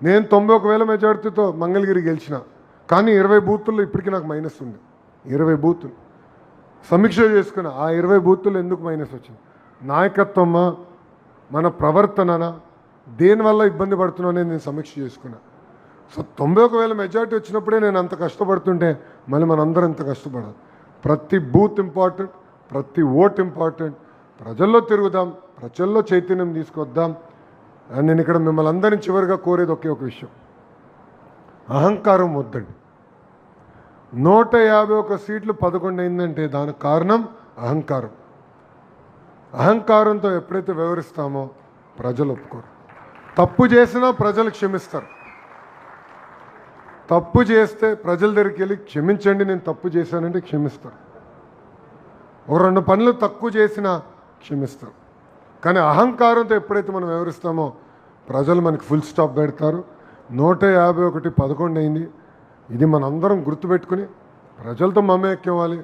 నేను 91,000 మెజార్టీతో మంగళగిరి గెలిచిన, కానీ 20 బూతుల్లో ఇప్పటికీ నాకు మైనస్ ఉంది. 20 బూతులు సమీక్ష చేసుకున్నా, ఆ 20 బూతులు ఎందుకు మైనస్ వచ్చింది? నాయకత్వమా, మన ప్రవర్తననా, దేనివల్ల ఇబ్బంది పడుతున్నానని నేను సమీక్ష చేసుకున్నా. సో 91,000 మెజార్టీ వచ్చినప్పుడే నేను అంత కష్టపడుతుంటే మళ్ళీ మనందరం ఇంత కష్టపడాలి. ప్రతి బూత్ ఇంపార్టెంట్, ప్రతి ఓట్ ఇంపార్టెంట్. ప్రజల్లో తిరుగుదాం, ప్రజల్లో చైతన్యం తీసుకొద్దాం. అండ్ నేను ఇక్కడ మిమ్మల్ని అందరినీ చివరిగా కోరేది ఒకే ఒక విషయం, అహంకారం వద్దండి. 151 సీట్లు 11 అయిందంటే దానికి కారణం అహంకారం. అహంకారంతో ఎప్పుడైతే వ్యవహరిస్తామో ప్రజలు ఒప్పుకోరు. తప్పు చేసినా ప్రజలు క్షమిస్తారు. తప్పు చేస్తే ప్రజల దగ్గరికి వెళ్ళి క్షమించండి, నేను తప్పు చేశానంటే క్షమిస్తారు. ఒక 2 పనులు తక్కువ చేసినా క్షమిస్తారు. కానీ అహంకారంతో ఎప్పుడైతే మనం వ్యవహరిస్తామో ప్రజలు మనకి ఫుల్ స్టాప్ పెడతారు. 151 11 అయింది. ఇది మనందరం గుర్తుపెట్టుకుని ప్రజలతో మమేక్యం అవ్వాలి,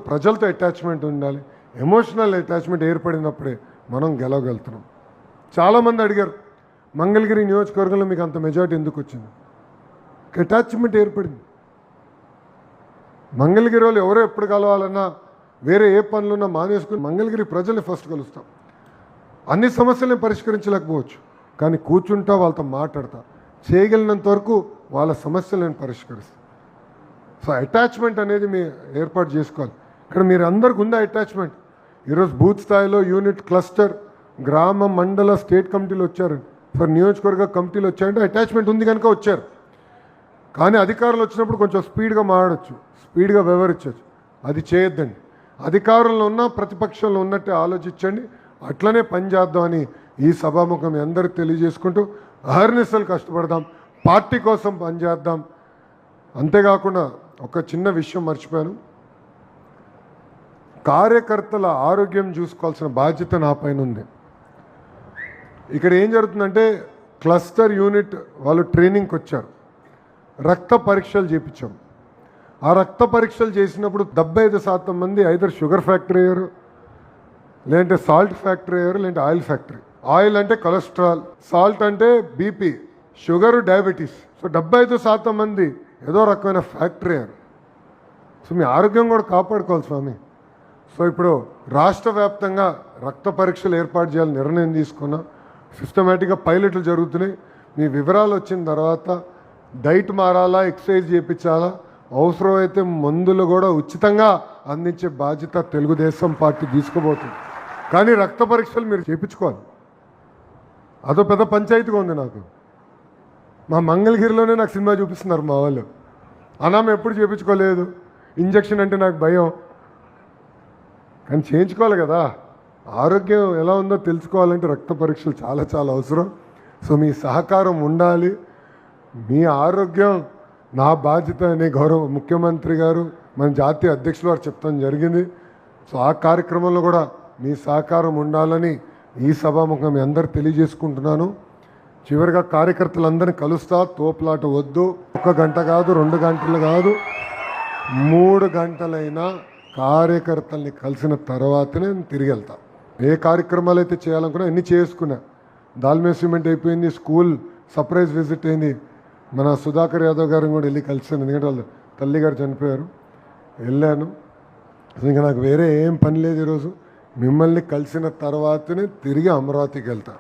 ప్రజలతో అటాచ్మెంట్ ఉండాలి. ఎమోషనల్ అటాచ్మెంట్ ఏర్పడినప్పుడే మనం గెలవగలుగుతున్నాం. చాలామంది అడిగారు, మంగళగిరి నియోజకవర్గంలో మీకు అంత మెజార్టీ ఎందుకు వచ్చింది? అటాచ్మెంట్ ఏర్పడింది. మంగళగిరి వాళ్ళు ఎవరో ఎప్పుడు కలవాలన్నా, వేరే ఏ పనులున్నా మానేసుకుని మంగళగిరి ప్రజల్ని ఫస్ట్ కలుస్తాం. అన్ని సమస్యలను పరిష్కరించలేకపోవచ్చు, కానీ కూర్చుంటా, వాళ్ళతో మాట్లాడతా, చేయగలిగినంత వరకు వాళ్ళ సమస్యలు నేను పరిష్కరిస్తాను. సో అటాచ్మెంట్ అనేది మీ ఏర్పాటు చేసుకోవాలి. ఇక్కడ మీరు అందరికి ఉందా అటాచ్మెంట్? ఈరోజు బూత్ స్థాయిలో యూనిట్, క్లస్టర్, గ్రామ, మండల, స్టేట్ కమిటీలు వచ్చారు, ఫర్ నియోజకవర్గ కమిటీలు వచ్చారంటే అటాచ్మెంట్ ఉంది కనుక వచ్చారు. కానీ అధికారులు వచ్చినప్పుడు కొంచెం స్పీడ్గా మాట్లాడచ్చు, స్పీడ్గా వ్యవహరించవచ్చు. అది చేయొద్దండి. అధికారంలో ఉన్న, ప్రతిపక్షంలో ఉన్నట్టే ఆలోచించండి, అట్లనే పనిచేద్దామని ఈ సభాముఖం అందరికీ తెలియజేసుకుంటూ అహర్నిశలు కష్టపడదాం, పార్టీ కోసం పనిచేద్దాం. అంతేకాకుండా ఒక చిన్న విషయం మర్చిపోయాను, కార్యకర్తల ఆరోగ్యం చూసుకోవాల్సిన బాధ్యత నా పైన ఉంది. ఇక్కడ ఏం జరుగుతుందంటే, క్లస్టర్ యూనిట్ వాళ్ళు ట్రైనింగ్కి వచ్చారు, రక్త పరీక్షలు చేయించాం. ఆ రక్త పరీక్షలు చేసినప్పుడు 75% మంది ఐదర్ షుగర్ ఫ్యాక్టరీ అయ్యారు, లేదంటే సాల్ట్ ఫ్యాక్టరీ అయ్యారు, లేదంటే ఆయిల్ ఫ్యాక్టరీ. ఆయిల్ అంటే కొలెస్ట్రాల్, సాల్ట్ అంటే బీపీ, షుగర్ డయాబెటీస్. సో 75% మంది ఏదో రకమైన ఫ్యాక్టరీ అయ్యారు. సో మీ ఆరోగ్యం కూడా కాపాడుకోవాలి స్వామి. సో ఇప్పుడు రాష్ట్ర వ్యాప్తంగా రక్త పరీక్షలు ఏర్పాటు చేయాలని నిర్ణయం తీసుకున్నా. సిస్టమేటిక్గా పైలట్లు జరుగుతున్నాయి. మీ వివరాలు వచ్చిన తర్వాత డైట్ మారాలా, ఎక్సర్సైజ్ చేయించాలా, అవసరమైతే మందులు కూడా ఉచితంగా అందించే బాధ్యత తెలుగుదేశం పార్టీ తీసుకోబోతుంది. కానీ రక్త పరీక్షలు మీరు చేయించుకోవాలి. అదో పెద్ద పంచాయతీగా ఉంది నాకు. మా మంగళగిరిలోనే నాకు సినిమా చూపిస్తున్నారు మా వాళ్ళు. అనామ ఎప్పుడు చేయించుకోలేదు, ఇంజక్షన్ అంటే నాకు భయం. కానీ చేయించుకోవాలి కదా. ఆరోగ్యం ఎలా ఉందో తెలుసుకోవాలంటే రక్త పరీక్షలు చాలా చాలా అవసరం. సో మీ సహకారం ఉండాలి. మీ ఆరోగ్యం నా బాధ్యత అనే గౌరవ ముఖ్యమంత్రి గారు, మన జాతీయ అధ్యక్షులు వారు చెప్తాం జరిగింది. సో ఆ కార్యక్రమంలో కూడా మీ సహకారం ఉండాలని ఈ సభాముఖం మీ అందరు తెలియజేసుకుంటున్నాను. చివరిగా కార్యకర్తలందరినీ కలుస్తా. తోపులాట వద్దు. 1 గంట కాదు, 2 గంటలు కాదు, 3 గంటలైనా కార్యకర్తల్ని కలిసిన తర్వాతనే నేను తిరిగి వెళ్తా. ఏ కార్యక్రమాలు అయితే చేయాలనుకున్నా అన్నీ చేసుకున్నా. దాల్మే సిమెంట్ అయిపోయింది, స్కూల్ సర్ప్రైజ్ విజిట్ అయింది. మన సుధాకర్ యాదవ్ గారిని కూడా వెళ్ళి కలిసాను, ఎందుకంటే వాళ్ళు తల్లిగారు చనిపోయారు. వెళ్ళాను. ఇంకా నాకు వేరే ఏం పని లేదు. ఈరోజు మిమ్మల్ని కలిసిన తర్వాతనే తిరిగి అమరావతికి వెళ్తా.